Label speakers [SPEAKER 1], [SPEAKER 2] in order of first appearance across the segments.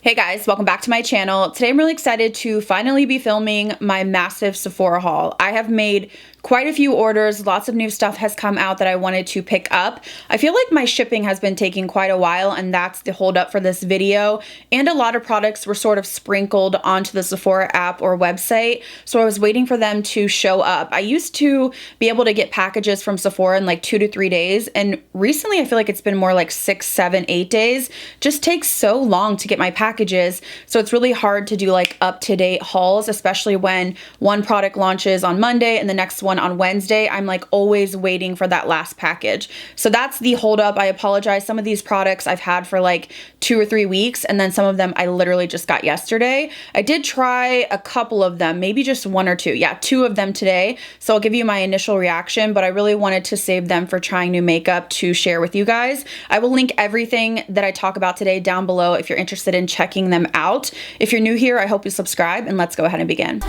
[SPEAKER 1] Hey guys, welcome back to my channel. Today I'm really excited to finally be filming my massive Sephora haul. I have made quite a few orders, lots of new stuff has come out that I wanted to pick up. I feel like my shipping has been taking quite a while, and that's the holdup for this video. And a lot of products were sort of sprinkled onto the Sephora app or website, so I was waiting for them to show up. I used to be able to get packages from Sephora in like 2 to 3 days, and recently I feel like it's been more like 6, 7, 8 days. Just takes so long to get my packages, so it's really hard to do like up-to-date hauls, especially when one product launches on Monday and the next one on Wednesday. I'm like always waiting for that last package. So that's the holdup. I apologize. Some of these products I've had for like 2 or 3 weeks, and then some of them I literally just got yesterday. I did try a couple of them, maybe just 1 or 2. Yeah, 2 of them today. So I'll give you my initial reaction, but I really wanted to save them for trying new makeup to share with you guys. I will link everything that I talk about today down below if you're interested in checking them out. If you're new here, I hope you subscribe, and let's go ahead and begin.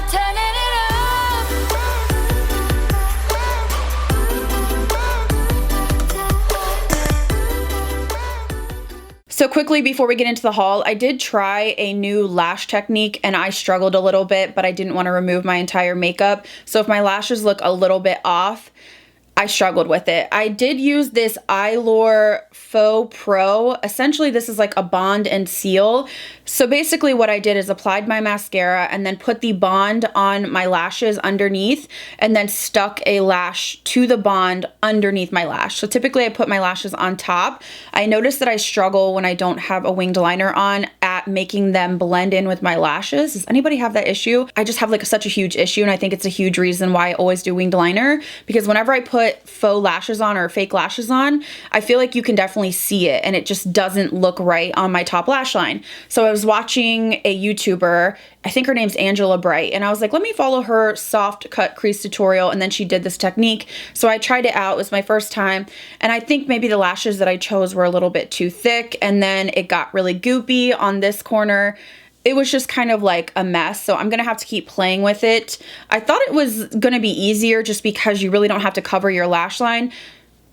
[SPEAKER 1] So quickly before we get into the haul, I did try a new lash technique and I struggled a little bit, but I didn't want to remove my entire makeup. So if my lashes look a little bit off, I struggled with it. I did use this Eyeliner Faux Pro. Essentially, this is like a bond and seal. So basically what I did is applied my mascara and then put the bond on my lashes underneath and then stuck a lash to the bond underneath my lash. So typically I put my lashes on top. I noticed that I struggle when I don't have a winged liner on at making them blend in with my lashes. Does anybody have that issue? I just have like such a huge issue, and I think it's a huge reason why I always do winged liner, because whenever I put faux lashes on or fake lashes on, I feel like you can definitely see it and it just doesn't look right on my top lash line. So I was watching a YouTuber, I think her name's Angela Bright, and I was like, let me follow her soft cut crease tutorial, and then she did this technique. So I tried it out. It was my first time, and I think maybe the lashes that I chose were a little bit too thick, and then it got really goopy on this corner. It was just kind of like a mess, so I'm gonna have to keep playing with it. I thought it was gonna be easier just because you really don't have to cover your lash line,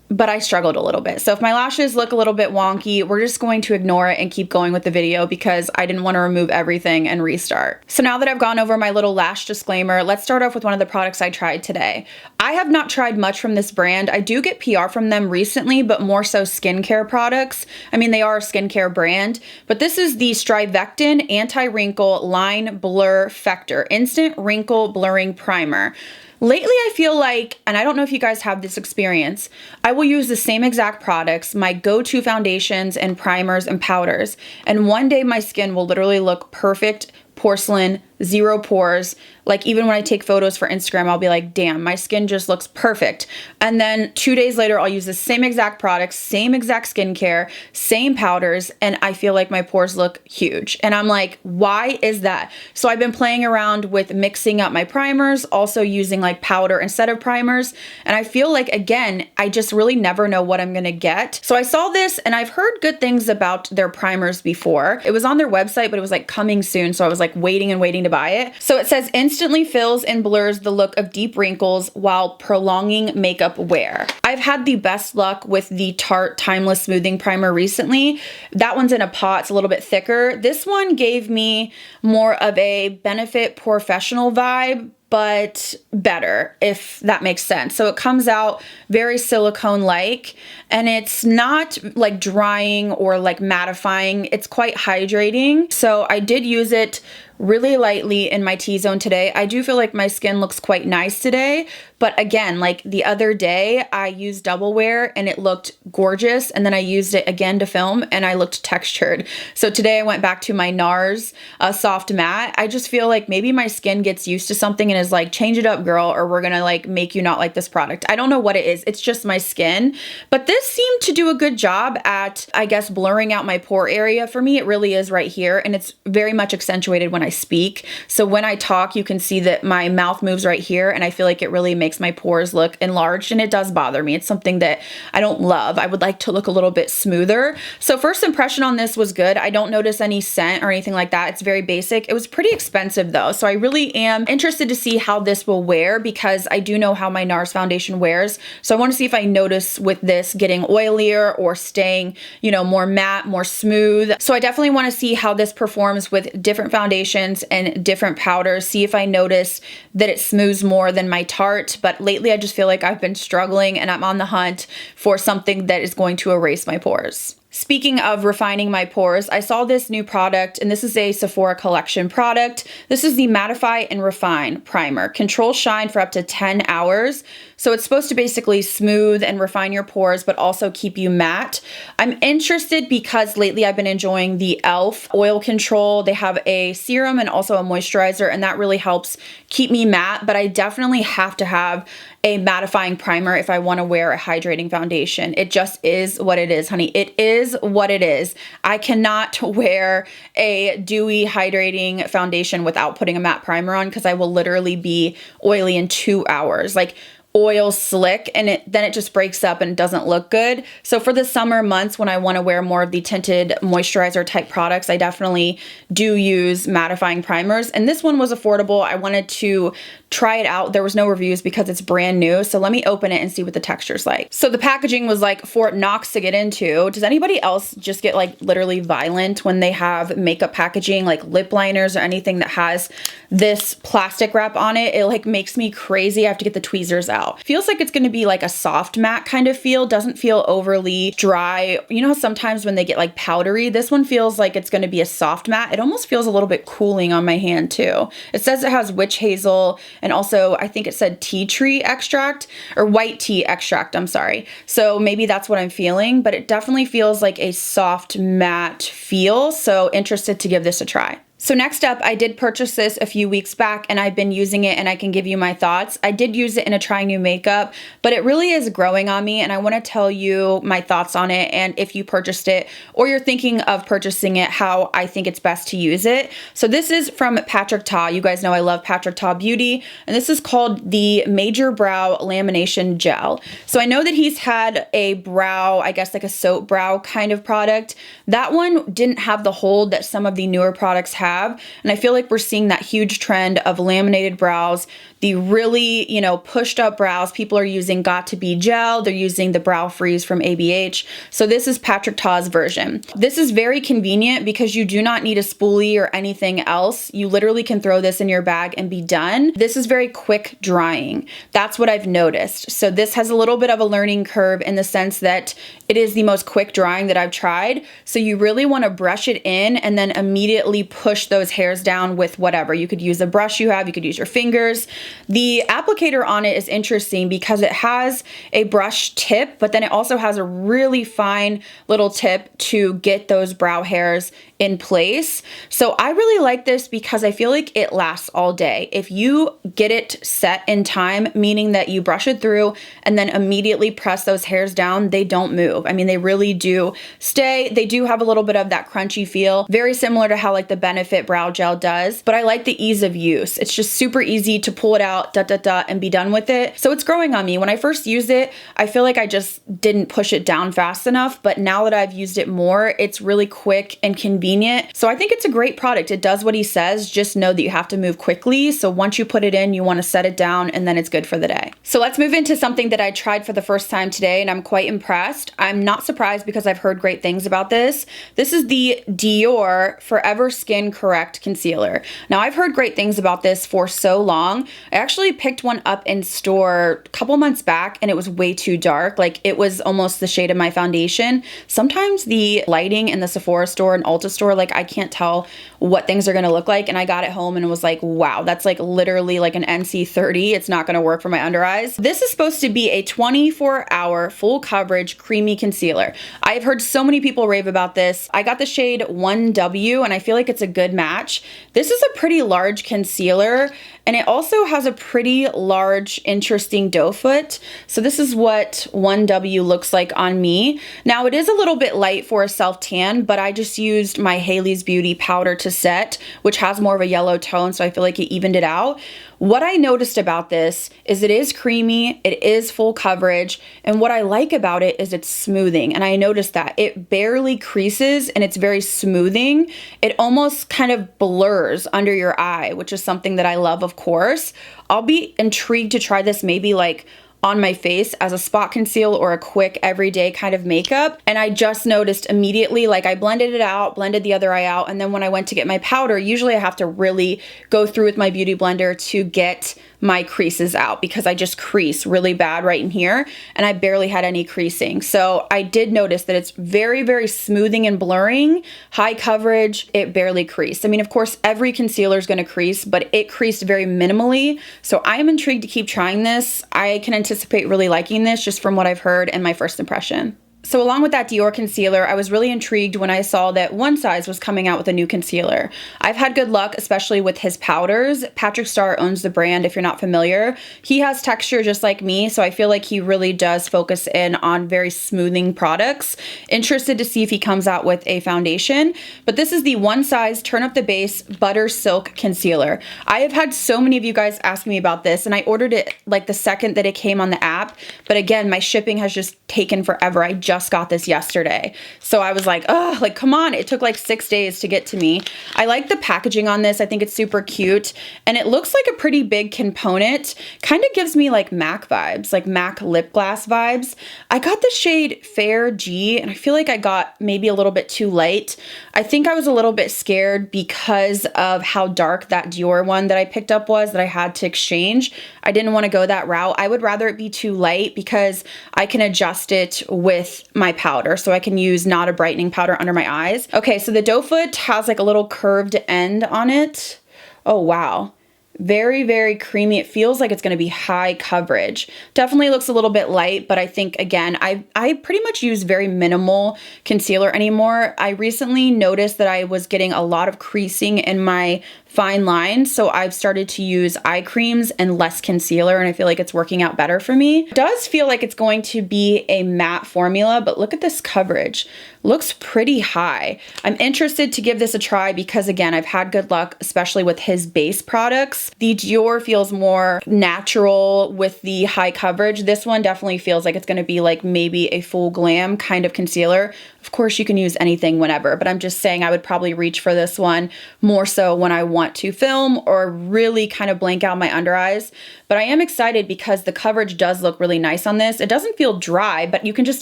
[SPEAKER 1] but I struggled a little bit. So if my lashes look a little bit wonky, we're just going to ignore it and keep going with the video because I didn't want to remove everything and restart. So now that I've gone over my little lash disclaimer, let's start off with one of the products I tried today. I have not tried much from this brand. I do get PR from them recently, but more so skincare products. I mean, they are a skincare brand, but this is the Strivectin Anti-Wrinkle Line Blur Factor Instant Wrinkle Blurring Primer. Lately, I feel like, and I don't know if you guys have this experience, I will use the same exact products, my go-to foundations and primers and powders, and one day my skin will literally look perfect, porcelain, 0 pores. Like even when I take photos for Instagram, I'll be like, damn, my skin just looks perfect. And then 2 days later, I'll use the same exact products, same exact skincare, same powders, and I feel like my pores look huge. And I'm like, why is that? So I've been playing around with mixing up my primers, also using like powder instead of primers. And I feel like, again, I just really never know what I'm gonna get. So I saw this and I've heard good things about their primers before. It was on their website, but it was like coming soon. So I was like waiting and waiting to buy it. So it says instantly fills and blurs the look of deep wrinkles while prolonging makeup wear. I've had the best luck with the Tarte Timeless Smoothing Primer recently. That one's in a pot, it's a little bit thicker. This one gave me more of a Benefit Professional vibe, but better, if that makes sense. So it comes out very silicone-like, and it's not like drying or like mattifying. It's quite hydrating. So I did use it really lightly in my T-zone today. I do feel like my skin looks quite nice today, but again, like the other day I used double wear and it looked gorgeous, and then I used it again to film and I looked textured. So today I went back to my NARS soft matte. I just feel like maybe my skin gets used to something and is like, change it up, girl, or we're gonna like make you not like this product. I don't know what it is. It's just my skin, but this seemed to do a good job at, I guess, blurring out my pore area. For me, it really is right here, and it's very much accentuated when I speak. So when I talk, you can see that my mouth moves right here, and I feel like it really makes makes my pores look enlarged, and it does bother me. It's something that I don't love. I would like to look a little bit smoother. So first impression on this was good. I don't notice any scent or anything like that. It's very basic. It was pretty expensive though, so I really am interested to see how this will wear because I do know how my NARS foundation wears. So I want to see if I notice with this getting oilier or staying, you know, more matte, more smooth. So I definitely want to see how this performs with different foundations and different powders, see if I notice that it smooths more than my Tarte. But lately I just feel like I've been struggling and I'm on the hunt for something that is going to erase my pores. Speaking of refining my pores, I saw this new product, and this is a Sephora collection product. This is the Mattify and Refine Primer. Control shine for up to 10 hours. So it's supposed to basically smooth and refine your pores, but also keep you matte. I'm interested because lately I've been enjoying the e.l.f. oil control. They have a serum and also a moisturizer, and that really helps keep me matte, but I definitely have to have a mattifying primer if I want to wear a hydrating foundation. It just is what it is, honey. It is what it is. I cannot wear a dewy hydrating foundation without putting a matte primer on because I will literally be oily in 2 hours. Like, oil slick, and then it just breaks up and it doesn't look good. So for the summer months when I want to wear more of the tinted moisturizer type products, I definitely do use mattifying primers. And this one was affordable. I wanted to try it out. There was no reviews because it's brand new. So let me open it and see what the texture's like. So the packaging was like Fort Knox to get into. Does anybody else just get like literally violent when they have makeup packaging, like lip liners or anything that has this plastic wrap on it? It like makes me crazy. I have to get the tweezers out. Feels like it's going to be like a soft matte kind of feel. Doesn't feel overly dry. You know, sometimes when they get like powdery, this one feels like it's going to be a soft matte. It almost feels a little bit cooling on my hand too. It says it has witch hazel and also I think it said tea tree extract or white tea extract. I'm sorry. So maybe that's what I'm feeling, but it definitely feels like a soft matte feel. So interested to give this a try. So next up, I did purchase this a few weeks back and I've been using it and I can give you my thoughts. I did use it in a trying new makeup, but it really is growing on me and I want to tell you my thoughts on it and if you purchased it or you're thinking of purchasing it, how I think it's best to use it. So this is from Patrick Ta. You guys know I love Patrick Ta Beauty, and this is called the Major Brow Lamination Gel. So I know that he's had a brow, I guess like a soap brow kind of product. That one didn't have the hold that some of the newer products have. And I feel like we're seeing that huge trend of laminated brows, the really, you know, pushed up brows. People are using Got to Be Gel. They're using the Brow Freeze from ABH. So this is Patrick Ta's version. This is very convenient because you do not need a spoolie or anything else. You literally can throw this in your bag and be done. This is very quick drying. That's what I've noticed. So this has a little bit of a learning curve in the sense that it is the most quick drying that I've tried. So you really want to brush it in and then immediately push those hairs down with whatever. You could use a brush you have, you could use your fingers. The applicator on it is interesting because it has a brush tip, but then it also has a really fine little tip to get those brow hairs in place. So I really like this because I feel like it lasts all day. If you get it set in time, meaning that you brush it through and then immediately press those hairs down, they don't move. I mean, they really do stay. They do have a little bit of that crunchy feel, very similar to how like the Benefit Brow Gel does, but I like the ease of use. It's just super easy to pull it out, and be done with it. So it's growing on me. When I first used it, I feel like I just didn't push it down fast enough, but now that I've used it more, it's really quick and convenient. So I think it's a great product. It does what he says. Just know that you have to move quickly. So once you put it in, you want to set it down and then it's good for the day. So let's move into something that I tried for the first time today and I'm quite impressed. I'm not surprised because I've heard great things about this. This is the Dior Forever Skin Correct Concealer. Now I've heard great things about this for so long. I actually picked one up in store a couple months back and it was way too dark. Like it was almost the shade of my foundation. Sometimes the lighting in the Sephora store and Ulta store, like I can't tell what things are going to look like. And I got it home and it was like, wow, that's like literally like an NC30. It's not going to work for my under eyes. This is supposed to be a 24-hour full coverage creamy concealer. I've heard so many people rave about this. I got the shade 1W and I feel like it's a good match. This is a pretty large concealer And it also has a pretty large, interesting doe foot. So this is what 1W looks like on me. Now it is a little bit light for a self tan, but I just used my Haley's Beauty powder to set, which has more of a yellow tone, so I feel like it evened it out. What I noticed about this is it is creamy, it is full coverage, and what I like about it is it's smoothing. And I noticed that it barely creases and it's very smoothing. It almost kind of blurs under your eye, which is something that I love, of course. I'll be intrigued to try this maybe like on my face as a spot conceal or a quick everyday kind of makeup. And I just noticed immediately, like I blended it out, blended the other eye out, and then when I went to get my powder, usually I have to really go through with my beauty blender to get my creases out because I just crease really bad right in here and I barely had any creasing. So I did notice that it's very, very smoothing and blurring, high coverage, it barely creased. I mean, of course, every concealer is going to crease, but it creased very minimally. So I am intrigued to keep trying this. I can anticipate really liking this just from what I've heard and my first impression. So along with that Dior concealer, I was really intrigued when I saw that One Size was coming out with a new concealer. I've had good luck, especially with his powders. Patrick Starr owns the brand, if you're not familiar. He has texture just like me, so I feel like he really does focus in on very smoothing products. Interested to see if he comes out with a foundation. But this is the One Size Turn Up the Base Butter Silk Concealer. I have had so many of you guys ask me about this, and I ordered it like the second that it came on the app. But again, my shipping has just taken forever. I just got this yesterday. So I was like, oh, like, come on. It took like 6 days to get to me. I like the packaging on this. I think it's super cute. And it looks like a pretty big component. Kind of gives me like MAC vibes, like MAC lip gloss vibes. I got the shade Fair G, and I feel like I got maybe a little bit too light. I think I was a little bit scared because of how dark that Dior one that I picked up was that I had to exchange. I didn't want to go that route. I would rather it be too light because I can adjust it with my powder, so I can use not a brightening powder under my eyes. Okay, so the doe foot has like a little curved end on it. Oh, wow. Very, very creamy. It feels like it's going to be high coverage. Definitely looks a little bit light, but I think, again, I pretty much use very minimal concealer anymore. I recently noticed that I was getting a lot of creasing in my fine lines, so I've started to use eye creams and less concealer, and I feel like it's working out better for me. It does feel like it's going to be a matte formula, but look at this coverage. Looks pretty high. I'm interested to give this a try because, again, I've had good luck, especially with his base products. The Dior feels more natural with the high coverage. This one definitely feels like it's going to be like maybe a full glam kind of concealer. Of course, you can use anything whenever, but I'm just saying I would probably reach for this one more so when I want to film or really kind of blank out my under eyes. But I am excited because the coverage does look really nice on this. It doesn't feel dry, but you can just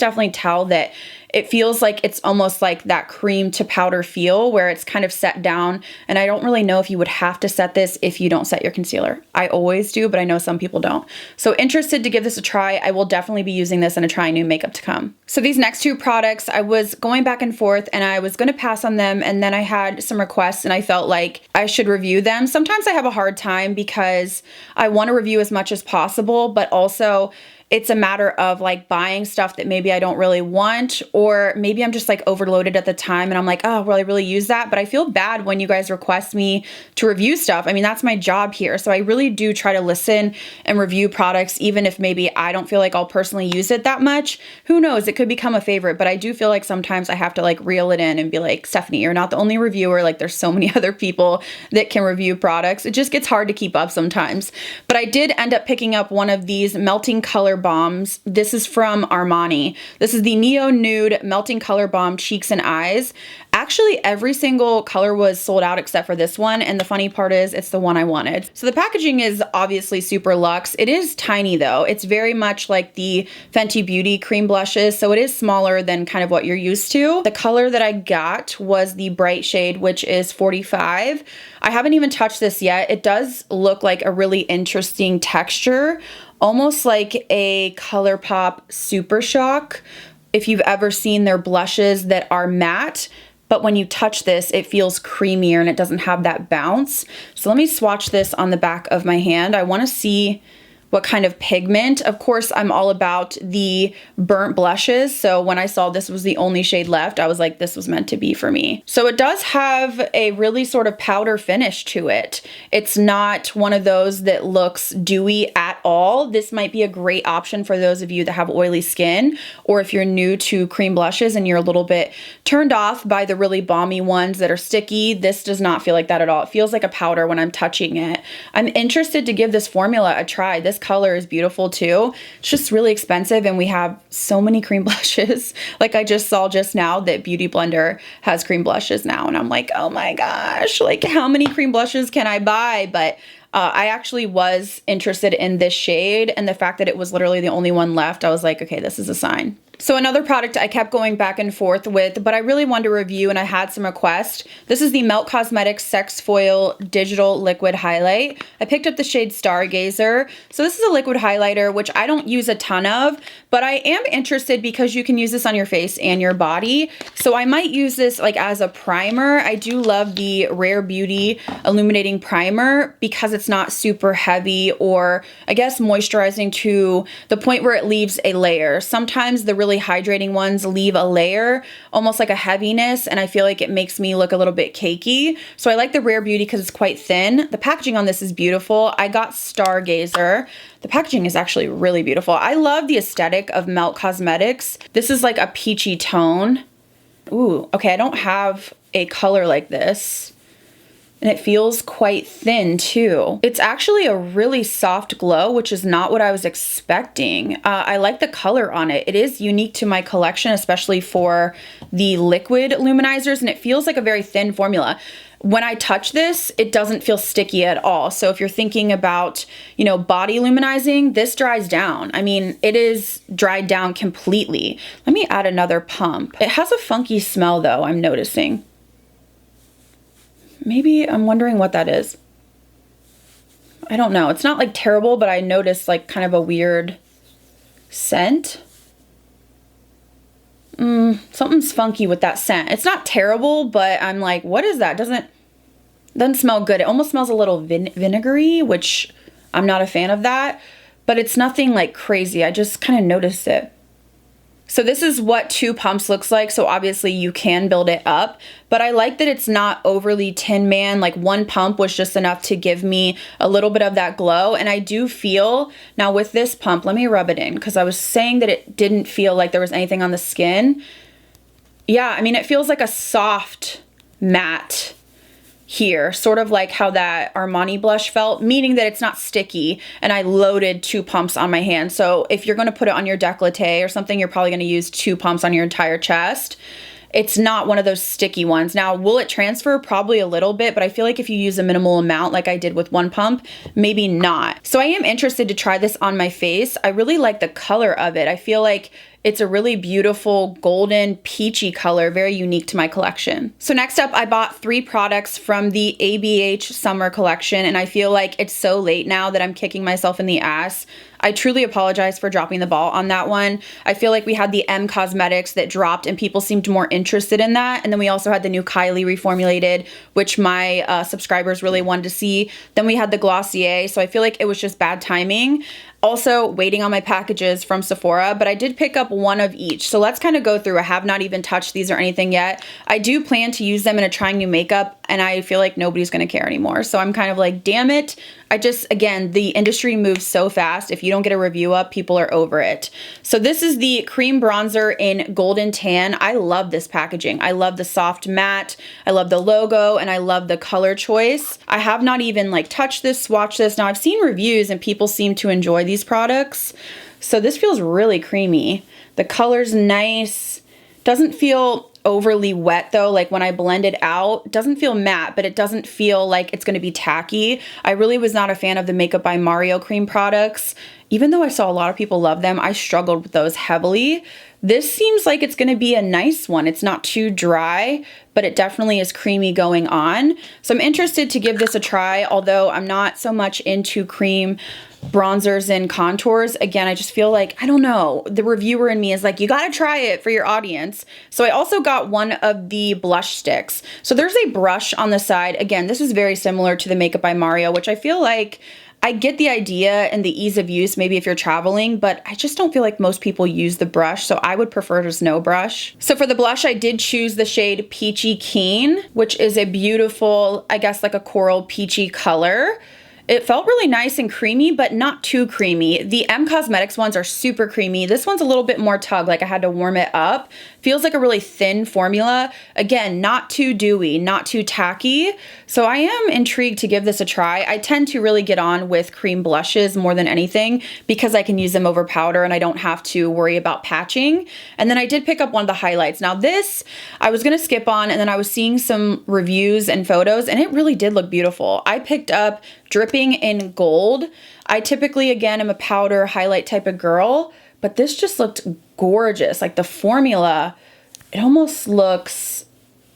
[SPEAKER 1] definitely tell that it feels like it's almost like that cream to powder feel where it's kind of set down. And I don't really know if you would have to set this if you don't set your concealer. I always do, but I know some people don't. So interested to give this a try. I will definitely be using this and trying new makeup to come. So these next two products, I was going back and forth and I was going to pass on them. And then I had some requests and I felt like I should review them. Sometimes I have a hard time because I want to review as much as possible, but also it's a matter of like buying stuff that maybe I don't really want, or maybe I'm just like overloaded at the time and I'm like, oh, will I really use that? But I feel bad when you guys request me to review stuff. I mean, that's my job here. So I really do try to listen and review products, even if maybe I don't feel like I'll personally use it that much. Who knows? It could become a favorite, but I do feel like sometimes I have to like reel it in and be like, Stephanie, you're not the only reviewer. Like there's so many other people that can review products. It just gets hard to keep up sometimes. But I did end up picking up one of these melting color bombs. This is from Armani. This is the Neo Nude Melting Color Bomb Cheeks and Eyes. Actually, every single color was sold out except for this one, and the funny part is it's the one I wanted. So the packaging is obviously super luxe. It is tiny though. It's very much like the Fenty Beauty cream blushes, so it is smaller than kind of what you're used to. The color that I got was the bright shade, which is 45. I haven't even touched this yet. It does look like a really interesting texture, almost like a ColourPop Super Shock. If you've ever seen their blushes that are matte, but when you touch this, it feels creamier and it doesn't have that bounce. So let me swatch this on the back of my hand. I want to see what kind of pigment. Of course, I'm all about the burnt blushes. So when I saw this was the only shade left, I was like, this was meant to be for me. So it does have a really sort of powder finish to it. It's not one of those that looks dewy at all. This might be a great option for those of you that have oily skin, or if you're new to cream blushes and you're a little bit turned off by the really balmy ones that are sticky. This does not feel like that at all. It feels like a powder when I'm touching it. I'm interested to give this formula a try. This color is beautiful too. It's just really expensive, and we have so many cream blushes. Like I just saw just now that Beauty Blender has cream blushes now, and I'm like, oh my gosh, like how many cream blushes can I buy? But I actually was interested in this shade, and the fact that it was literally the only one left, I was like, okay, this is a sign. So another product I kept going back and forth with, but I really wanted to review and I had some requests. This is the Melt Cosmetics Sex Foil Digital Liquid Highlight. I picked up the shade Stargazer. So this is a liquid highlighter, which I don't use a ton of, but I am interested because you can use this on your face and your body. So I might use this like as a primer. I do love the Rare Beauty Illuminating Primer because it's not super heavy, or I guess moisturizing to the point where it leaves a layer. Sometimes the really hydrating ones leave a layer, almost like a heaviness, and I feel like it makes me look a little bit cakey. So I like the Rare Beauty because it's quite thin. The packaging on this is beautiful. I got Stargazer. The packaging is actually really beautiful. I love the aesthetic of Melt Cosmetics. This is like a peachy tone. Ooh, okay, I don't have a color like this. And it feels quite thin too. It's actually a really soft glow, which is not what I was expecting. I like the color on it. It is unique to my collection, especially for the liquid luminizers, and it feels like a very thin formula. When I touch this, it doesn't feel sticky at all. So if you're thinking about, you know, body luminizing, this dries down. I mean, it is dried down completely. Let me add another pump. It has a funky smell though, I'm noticing. Maybe I'm wondering what that is. I don't know. It's not like terrible, but I noticed like kind of a weird scent. Something's funky with that scent. It's not terrible, but I'm like, what is that? Doesn't smell good. It almost smells a little vinegary, which I'm not a fan of that, but it's nothing like crazy. I just kind of noticed it. So this is what 2 pumps looks like. So obviously you can build it up, but I like that it's not overly Tin Man. Like 1 pump was just enough to give me a little bit of that glow. And I do feel now with this pump, let me rub it in, because I was saying that it didn't feel like there was anything on the skin. Yeah, I mean, it feels like a soft matte here, sort of like how that Armani blush felt, meaning that it's not sticky, and I loaded 2 pumps on my hand. So if you're going to put it on your décolleté or something, you're probably going to use 2 pumps on your entire chest. It's not one of those sticky ones. Now, will it transfer? Probably a little bit, but I feel like if you use a minimal amount like I did with 1 pump, maybe not. So I am interested to try this on my face. I really like the color of it. I feel like it's a really beautiful golden peachy color, very unique to my collection. So next up, I bought 3 products from the ABH summer collection, and I feel like it's so late now that I'm kicking myself in the ass. I truly apologize for dropping the ball on that one. I feel like we had the M Cosmetics that dropped and people seemed more interested in that. And then we also had the new Kylie reformulated, which my subscribers really wanted to see. Then we had the Glossier. So I feel like it was just bad timing. Also waiting on my packages from Sephora, but I did pick up 1 of each. So let's kind of go through. I have not even touched these or anything yet. I do plan to use them in a trying new makeup, and I feel like nobody's gonna care anymore. So I'm kind of like, damn it. Again, the industry moves so fast. If you don't get a review up, people are over it. So this is the cream bronzer in Golden Tan. I love this packaging. I love the soft matte. I love the logo, and I love the color choice. I have not even like touched this, swatched this. Now I've seen reviews and people seem to enjoy these products. So this feels really creamy. The color's nice. Doesn't feel overly wet though. Like when I blend it out, it doesn't feel matte, but it doesn't feel like it's going to be tacky. I really was not a fan of the Makeup by Mario cream products. Even though I saw a lot of people love them, I struggled with those heavily. This seems like it's going to be a nice one. It's not too dry, but it definitely is creamy going on. So I'm interested to give this a try, although I'm not so much into cream bronzers and contours. Again, I just feel like, I don't know, the reviewer in me is like, you gotta try it for your audience. So I also got 1 of the blush sticks. So there's a brush on the side. Again, this is very similar to the Makeup by Mario, which I feel like I get the idea and the ease of use maybe if you're traveling, but I just don't feel like most people use the brush, so I would prefer just no brush. So for the blush, I did choose the shade Peachy Keen, which is a beautiful, I guess like a coral peachy color. It felt really nice and creamy, but not too creamy. The M Cosmetics ones are super creamy. This one's a little bit more tug, like I had to warm it up. Feels like a really thin formula. Again, not too dewy, not too tacky. So I am intrigued to give this a try. I tend to really get on with cream blushes more than anything because I can use them over powder and I don't have to worry about patching. And then I did pick up one of the highlights. Now this, I was gonna skip on, and then I was seeing some reviews and photos and it really did look beautiful. I picked up Dripping in Gold. I typically, again, am a powder highlight type of girl, but this just looked gorgeous. Like the formula, it almost looks,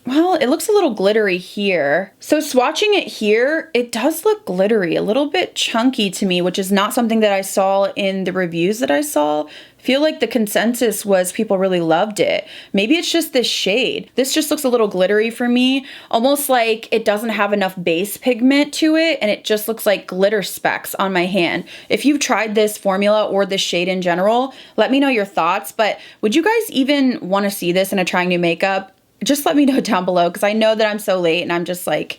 [SPEAKER 1] well, it looks a little glittery here. So swatching it here, it does look glittery, a little bit chunky to me, which is not something that I saw in the reviews that I saw. I feel like the consensus was people really loved it. Maybe it's just this shade. This just looks a little glittery for me, almost like it doesn't have enough base pigment to it and it just looks like glitter specks on my hand. If you've tried this formula or this shade in general, let me know your thoughts, but would you guys even want to see this in a trying new makeup? Just let me know down below because I know that I'm so late and I'm just like,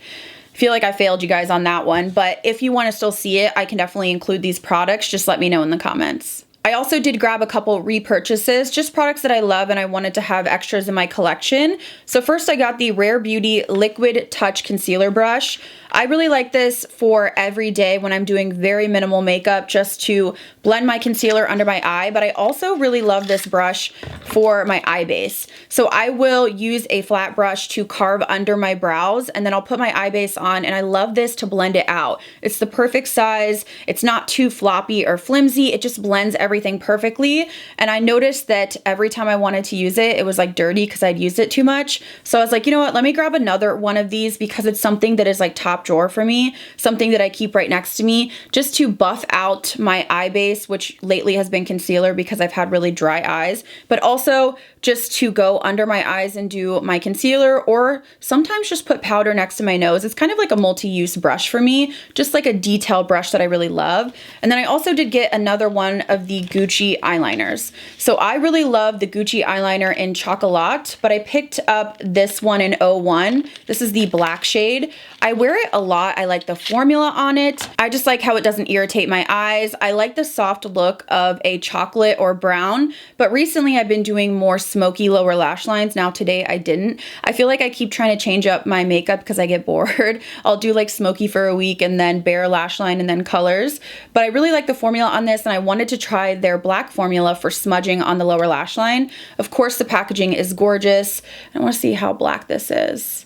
[SPEAKER 1] feel like I failed you guys on that one. But if you want to still see it, I can definitely include these products. Just let me know in the comments. I also did grab a couple repurchases, just products that I love and I wanted to have extras in my collection. So first I got the Rare Beauty Liquid Touch Concealer Brush. I really like this for every day when I'm doing very minimal makeup just to blend my concealer under my eye, but I also really love this brush for my eye base. So I will use a flat brush to carve under my brows and then I'll put my eye base on, and I love this to blend it out. It's the perfect size. It's not too floppy or flimsy. It just blends everything perfectly. And I noticed that every time I wanted to use it, it was like dirty because I'd used it too much. So I was like, you know what, let me grab another one of these because it's something that is like top drawer for me, something that I keep right next to me just to buff out my eye base, which lately has been concealer because I've had really dry eyes, but also just to go under my eyes and do my concealer, or sometimes just put powder next to my nose. It's kind of like a multi-use brush for me, just like a detail brush that I really love. And then I also did get another one of the Gucci eyeliners. So I really love the Gucci eyeliner in Chocolat, but I picked up this one in 01. This is the black shade. I wear it a lot. I like the formula on it. I just like how it doesn't irritate my eyes. I like the soft look of a chocolate or brown, but recently I've been doing more smoky lower lash lines. Now today I didn't. I feel like I keep trying to change up my makeup because I get bored. I'll do like smoky for a week and then bare lash line and then colors. But I really like the formula on this and I wanted to try their black formula for smudging on the lower lash line. Of course, the packaging is gorgeous. I want to see how black this is.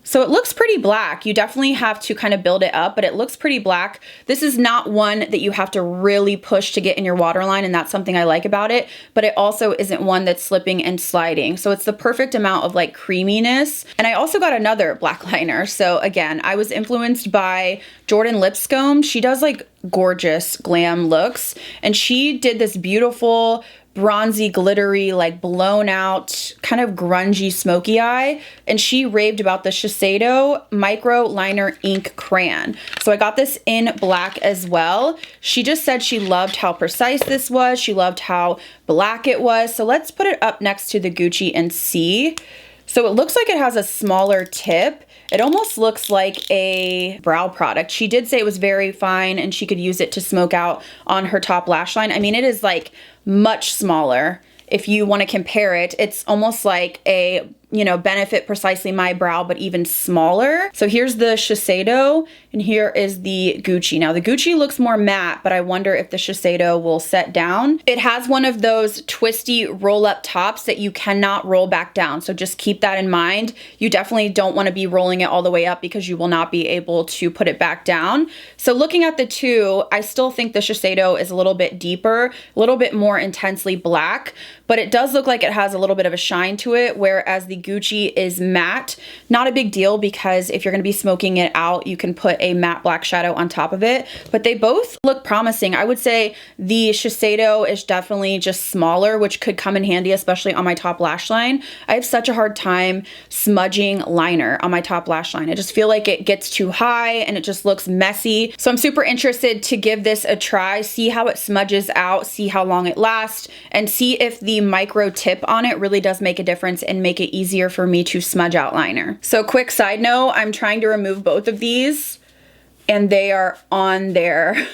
[SPEAKER 1] So it looks pretty black. You definitely have to kind of build it up, but it looks pretty black. This is not one that you have to really push to get in your waterline, and that's something I like about it, but it also isn't one that's slipping and sliding. So it's the perfect amount of like creaminess. And I also got another black liner. So again, I was influenced by Jordan Lipscomb. She does like gorgeous glam looks, and she did this beautiful bronzy, glittery, like blown out, kind of grungy smoky eye. And she raved about the Shiseido Micro Liner Ink Crayon. So I got this in black as well. She just said she loved how precise this was. She loved how black it was. So let's put it up next to the Gucci and see. So it looks like it has a smaller tip. It almost looks like a brow product. She did say it was very fine and she could use it to smoke out on her top lash line. I mean, it is like much smaller. If you want to compare it, it's almost like a, you know, Benefit Precisely My Brow, but even smaller. So here's the Shiseido and here is the Gucci. Now the Gucci looks more matte, but I wonder if the Shiseido will set down. It has one of those twisty roll up tops that you cannot roll back down. So just keep that in mind. You definitely don't want to be rolling it all the way up because you will not be able to put it back down. So looking at the two, I still think the Shiseido is a little bit deeper, a little bit more intensely black, but it does look like it has a little bit of a shine to it, whereas the Gucci is matte. Not a big deal because if you're gonna be smoking it out, you can put a matte black shadow on top of it, but they both look promising. I would say the Shiseido is definitely just smaller, which could come in handy, especially on my top lash line. I have such a hard time smudging liner on my top lash line. I just feel like it gets too high and it just looks messy. So I'm super interested to give this a try, see how it smudges out, see how long it lasts, and see if the micro tip on it really does make a difference and make it easier for me to smudge out liner. So quick side note, I'm trying to remove both of these and they are on there.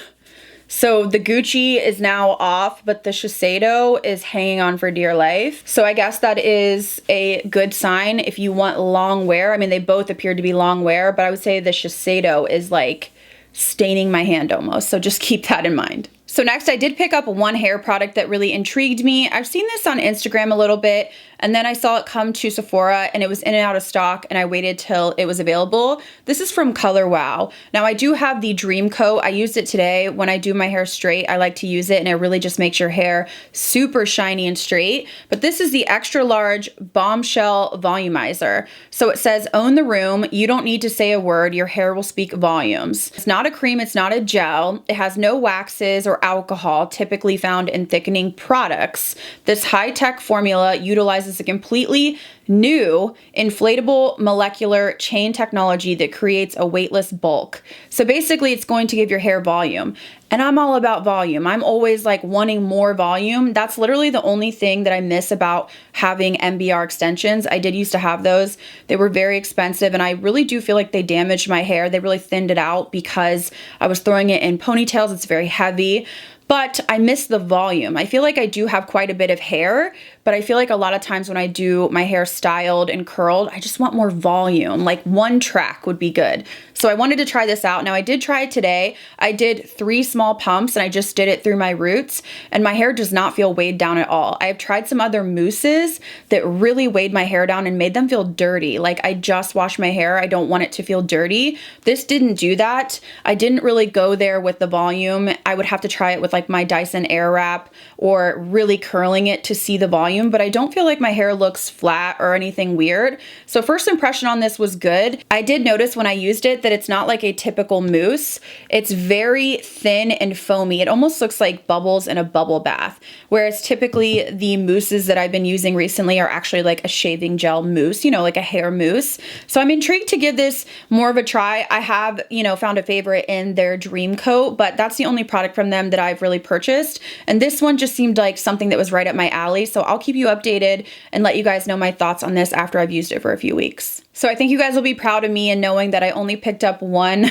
[SPEAKER 1] So the Gucci is now off, but the Shiseido is hanging on for dear life. So I guess that is a good sign if you want long wear. I mean, they both appear to be long wear, but I would say the Shiseido is like staining my hand almost. So just keep that in mind. So next I did pick up one hair product that really intrigued me. I've seen this on Instagram a little bit, and then I saw it come to Sephora and it was in and out of stock and I waited till it was available. This is from Color Wow. Now I do have the Dream Coat. I used it today. When I do my hair straight, I like to use it and it really just makes your hair super shiny and straight. But this is the extra large bombshell volumizer. So it says, own the room. You don't need to say a word. Your hair will speak volumes. It's not a cream. It's not a gel. It has no waxes or alcohol typically found in thickening products. This high-tech formula utilizes a completely new inflatable molecular chain technology that creates a weightless bulk. So basically it's going to give your hair volume. And I'm all about volume. I'm always like wanting more volume. That's literally the only thing that I miss about having MBR extensions. I did used to have those. They were very expensive and I really do feel like they damaged my hair. They really thinned it out because I was throwing it in ponytails. It's very heavy. But I miss the volume. I feel like I do have quite a bit of hair, but I feel like a lot of times when I do my hair styled and curled, I just want more volume. Like one track would be good. So I wanted to try this out. Now I did try it today. I did 3 small pumps and I just did it through my roots and my hair does not feel weighed down at all. I have tried some other mousses that really weighed my hair down and made them feel dirty. Like I just washed my hair. I don't want it to feel dirty. This didn't do that. I didn't really go there with the volume. I would have to try it with like my Dyson Airwrap or really curling it to see the volume, but I don't feel like my hair looks flat or anything weird. So first impression on this was good. I did notice when I used it that it's not like a typical mousse. It's very thin and foamy. It almost looks like bubbles in a bubble bath, whereas typically the mousses that I've been using recently are actually like a shaving gel mousse, you know, like a hair mousse. So I'm intrigued to give this more of a try. I have, you know, found a favorite in their Dream Coat, but that's the only product from them that I've really purchased. And this one just seemed like something that was right up my alley. So I'll keep you updated and let you guys know my thoughts on this after I've used it for a few weeks. So I think you guys will be proud of me in knowing that I only picked up one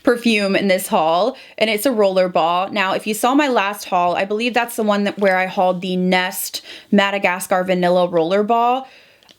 [SPEAKER 1] perfume in this haul, and it's a roller ball. Now, if you saw my last haul, I believe that's the one where I hauled the Nest Madagascar Vanilla Roller Ball.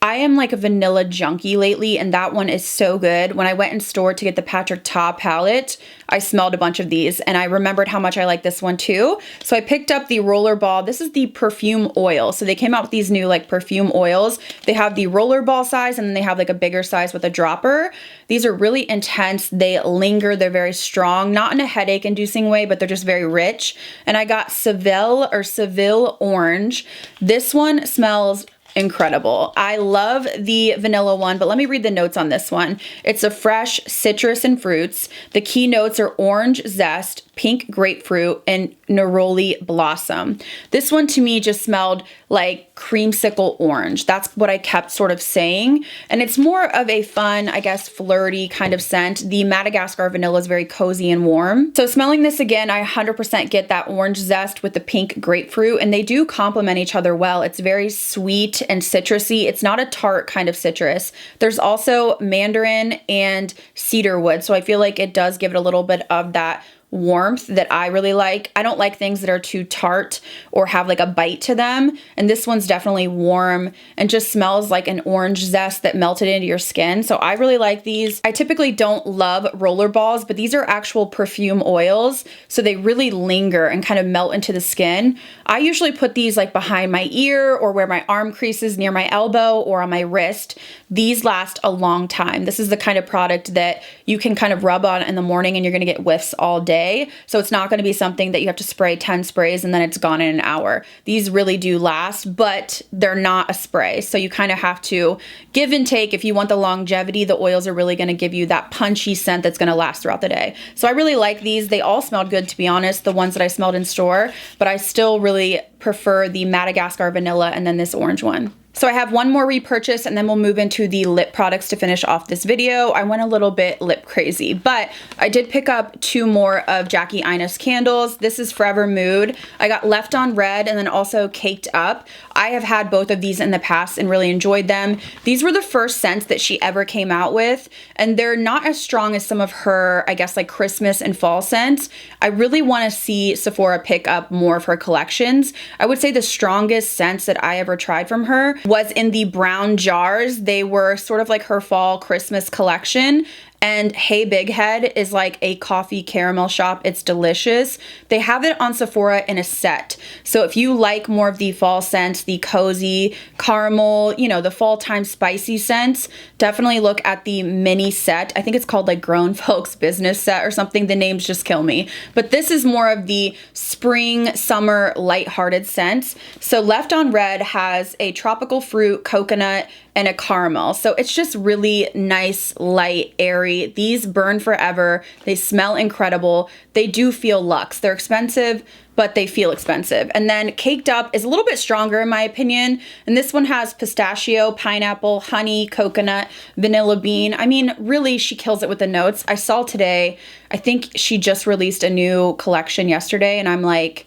[SPEAKER 1] I am like a vanilla junkie lately, and that one is so good. When I went in store to get the Patrick Ta palette, I smelled a bunch of these, and I remembered how much I like this one too. So I picked up the roller ball. This is the perfume oil. So they came out with these new like perfume oils. They have the roller ball size, and then they have like a bigger size with a dropper. These are really intense. They linger. They're very strong, not in a headache-inducing way, but they're just very rich. And I got Seville Orange. This one smells incredible. I love the vanilla one, but let me read the notes on this one. It's a fresh citrus and fruits. The key notes are orange zest, pink grapefruit, and neroli blossom. This one to me just smelled like creamsicle orange. That's what I kept sort of saying. And it's more of a fun, I guess, flirty kind of scent. The Madagascar vanilla is very cozy and warm. So smelling this again, I 100% get that orange zest with the pink grapefruit, and they do complement each other well. It's very sweet and citrusy. It's not a tart kind of citrus. There's also mandarin and cedarwood, so I feel like it does give it a little bit of that warmth that I really like. I don't like things that are too tart or have like a bite to them, and this one's definitely warm and just smells like an orange zest that melted into your skin. So I really like these. I typically don't love roller balls, but these are actual perfume oils, so they really linger and kind of melt into the skin. I usually put these like behind my ear or where my arm creases near my elbow or on my wrist. These last a long time. This is the kind of product that you can kind of rub on in the morning and you're gonna get whiffs all day. day. So it's not gonna be something that you have to spray 10 sprays and then it's gone in an hour. These really do last, but they're not a spray. So you kind of have to give and take. If you want the longevity, the oils are really gonna give you that punchy scent that's gonna last throughout the day. So I really like these. They all smelled good, to be honest, the ones that I smelled in store, but I still really prefer the Madagascar vanilla and then this orange one. So I have one more repurchase and then we'll move into the lip products to finish off this video. I went a little bit lip crazy, but I did pick up 2 more of Jackie Aina's candles. This is Forever Mood. I got Left on Red and then also Caked Up. I have had both of these in the past and really enjoyed them. These were the first scents that she ever came out with, and they're not as strong as some of her, I guess, like Christmas and fall scents. I really want to see Sephora pick up more of her collections. I would say the strongest scents that I ever tried from her was in the brown jars. They were sort of like her fall Christmas collection. And Hey Big Head is like a coffee caramel shop. It's delicious. They have it on Sephora in a set. So if you like more of the fall scents, the cozy caramel, you know, the fall time spicy scents, definitely look at the mini set. I think it's called like Grown Folks Business Set or something. The names just kill me. But this is more of the spring, summer, lighthearted scents. So Left on Red has a tropical fruit, coconut, and a caramel. So it's just really nice, light, airy. These burn forever. They smell incredible. They do feel luxe. They're expensive, but they feel expensive. And then Caked Up is a little bit stronger in my opinion. And this one has pistachio, pineapple, honey, coconut, vanilla bean. I mean, really, she kills it with the notes. I saw today, I think she just released a new collection yesterday, and I'm like,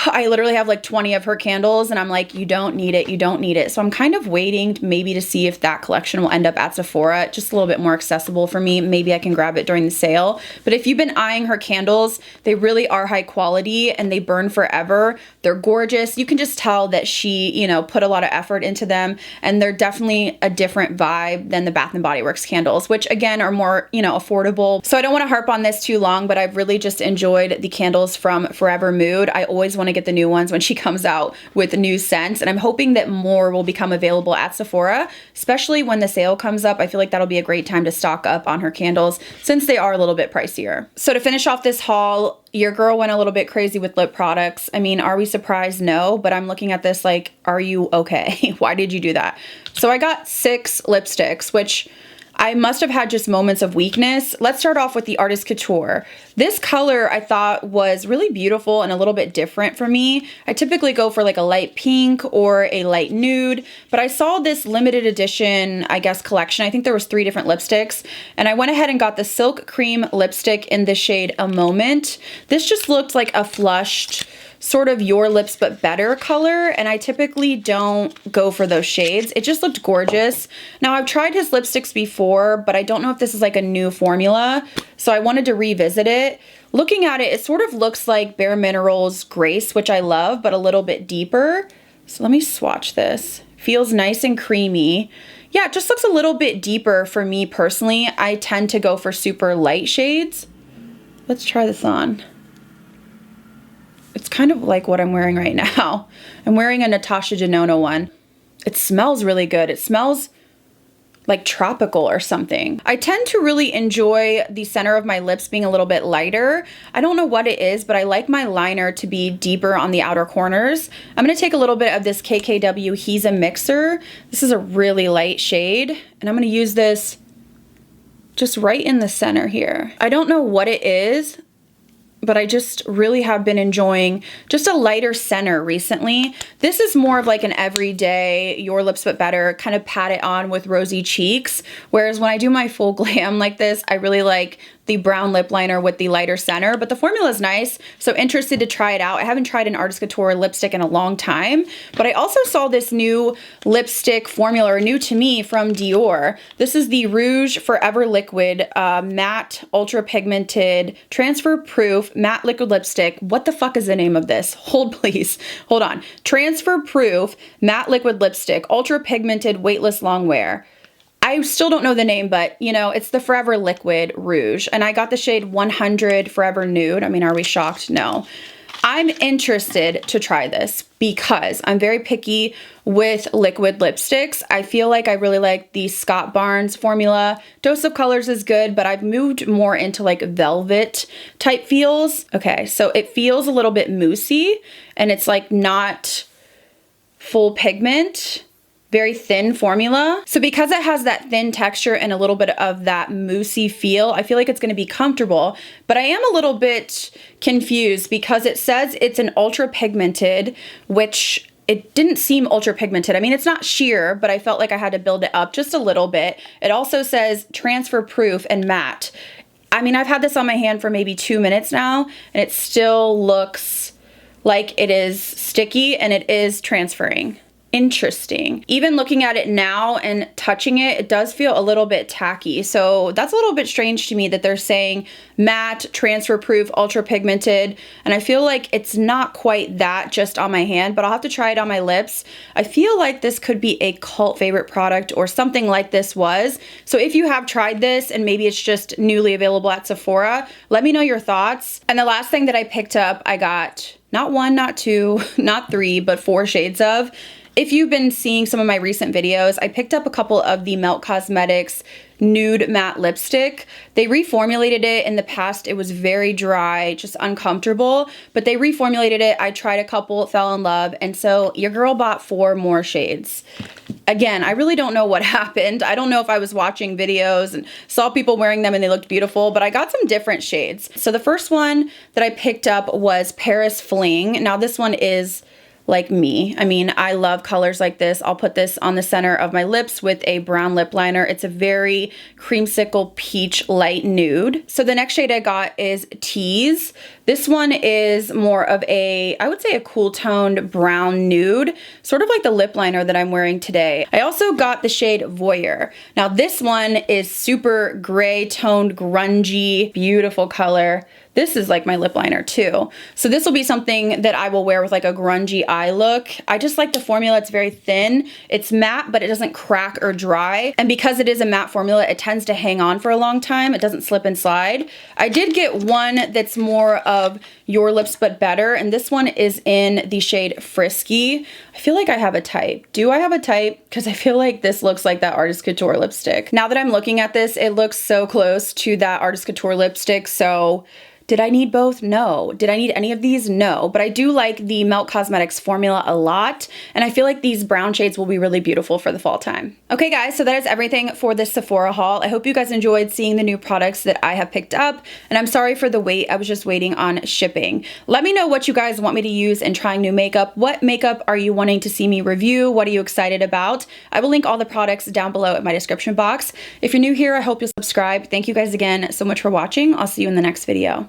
[SPEAKER 1] I literally have like 20 of her candles and I'm like, you don't need it, you don't need it. So I'm kind of waiting maybe to see if that collection will end up at Sephora, just a little bit more accessible for me. Maybe I can grab it during the sale. But if you've been eyeing her candles, they really are high quality and they burn forever. They're gorgeous. You can just tell that she, you know, put a lot of effort into them, and they're definitely a different vibe than the Bath & Body Works candles, which again are more, you know, affordable. So I don't want to harp on this too long, but I've really just enjoyed the candles from Forever Mood. I always want to get the new ones when she comes out with new scents, and I'm hoping that more will become available at Sephora, especially when the sale comes up. I feel like that'll be a great time to stock up on her candles since they are a little bit pricier. So to finish off this haul, your girl went a little bit crazy with lip products. I mean, are we surprised? No, but I'm looking at this like, are you okay? Why did you do that? So I got 6 lipsticks, which I must have had just moments of weakness. Let's start off with the Artist Couture. This color I thought was really beautiful and a little bit different for me. I typically go for like a light pink or a light nude, but I saw this limited edition, I guess, collection. I think there was 3 different lipsticks, and I went ahead and got the Silk Cream lipstick in the shade A Moment. This just looked like a flushed, sort of Your Lips But Better color, and I typically don't go for those shades. It just looked gorgeous. Now, I've tried his lipsticks before, but I don't know if this is like a new formula, so I wanted to revisit it. Looking at it, it sort of looks like Bare Minerals Grace, which I love, but a little bit deeper. So let me swatch this. Feels nice and creamy. Yeah, it just looks a little bit deeper for me personally. I tend to go for super light shades. Let's try this on. It's kind of like what I'm wearing right now. I'm wearing a Natasha Denona one. It smells really good. It smells like tropical or something. I tend to really enjoy the center of my lips being a little bit lighter. I don't know what it is, but I like my liner to be deeper on the outer corners. I'm gonna take a little bit of this KKW He's a Mixer. This is a really light shade, and I'm gonna use this just right in the center here. I don't know what it is, but I just really have been enjoying just a lighter center recently. This is more of like an everyday Your Lips But Better, kind of pat it on with rosy cheeks. Whereas when I do my full glam like this, I really like the brown lip liner with the lighter center, but the formula is nice, so interested to try it out. I haven't tried an Artist Couture lipstick in a long time, but I also saw this new lipstick formula, or new to me, from Dior. This is the Rouge Forever Liquid Matte Ultra Pigmented Transfer Proof Matte Liquid Lipstick. What the fuck is the name of this? Hold please, hold on. Transfer Proof Matte Liquid Lipstick, Ultra Pigmented Weightless Long Wear. I still don't know the name, but you know, it's the Forever Liquid Rouge, and I got the shade 100 Forever Nude. I mean, are we shocked? No. I'm interested to try this because I'm very picky with liquid lipsticks. I feel like I really like the Scott Barnes formula. Dose of Colors is good, but I've moved more into like velvet type feels. Okay, so it feels a little bit moussey and it's like not full pigment. Very thin formula. So because it has that thin texture and a little bit of that moussey feel, I feel like it's gonna be comfortable, but I am a little bit confused because it says it's an ultra pigmented, which it didn't seem ultra pigmented. I mean, it's not sheer, but I felt like I had to build it up just a little bit. It also says transfer proof and matte. I mean, I've had this on my hand for maybe 2 minutes now, and it still looks like it is sticky and it is transferring. Interesting. Even looking at it now and touching it, it does feel a little bit tacky. So that's a little bit strange to me that they're saying matte, transfer proof, ultra pigmented. And I feel like it's not quite that just on my hand, but I'll have to try it on my lips. I feel like this could be a cult favorite product or something like this was. So if you have tried this and maybe it's just newly available at Sephora, let me know your thoughts. And the last thing that I picked up, I got not 1, not 2, not 3, but 4 shades of. If you've been seeing some of my recent videos, I picked up a couple of the Melt Cosmetics nude matte lipstick. They reformulated it. In the past, it was very dry, just uncomfortable, but they reformulated it. I tried a couple, fell in love, and so your girl bought 4 more shades. Again, I really don't know what happened. I don't know if I was watching videos and saw people wearing them and they looked beautiful, but I got some different shades. So the first one that I picked up was Paris Fling. Now this one is like me. I mean, I love colors like this. I'll put this on the center of my lips with a brown lip liner. It's a very creamsicle peach light nude. So the next shade I got is Tease. This one is more of a, I would say a cool toned brown nude, sort of like the lip liner that I'm wearing today. I also got the shade Voyeur. Now this one is super gray toned, grungy, beautiful color. This is like my lip liner too. So this will be something that I will wear with like a grungy eye look. I just like the formula. It's very thin. It's matte, but it doesn't crack or dry. And because it is a matte formula, it tends to hang on for a long time. It doesn't slip and slide. I did get one that's more of Your Lips But Better, and this one is in the shade Frisky. I feel like I have a type. Do I have a type? Because I feel like this looks like that Artist Couture lipstick. Now that I'm looking at this, it looks so close to that Artist Couture lipstick, so did I need both? No. Did I need any of these? No. But I do like the Melt Cosmetics formula a lot, and I feel like these brown shades will be really beautiful for the fall time. Okay guys, so that is everything for this Sephora haul. I hope you guys enjoyed seeing the new products that I have picked up, and I'm sorry for the wait. I was just waiting on shipping. Let me know what you guys want me to use in trying new makeup. What makeup are you wanting to see me review? What are you excited about? I will link all the products down below in my description box. If you're new here, I hope you'll subscribe. Thank you guys again so much for watching. I'll see you in the next video.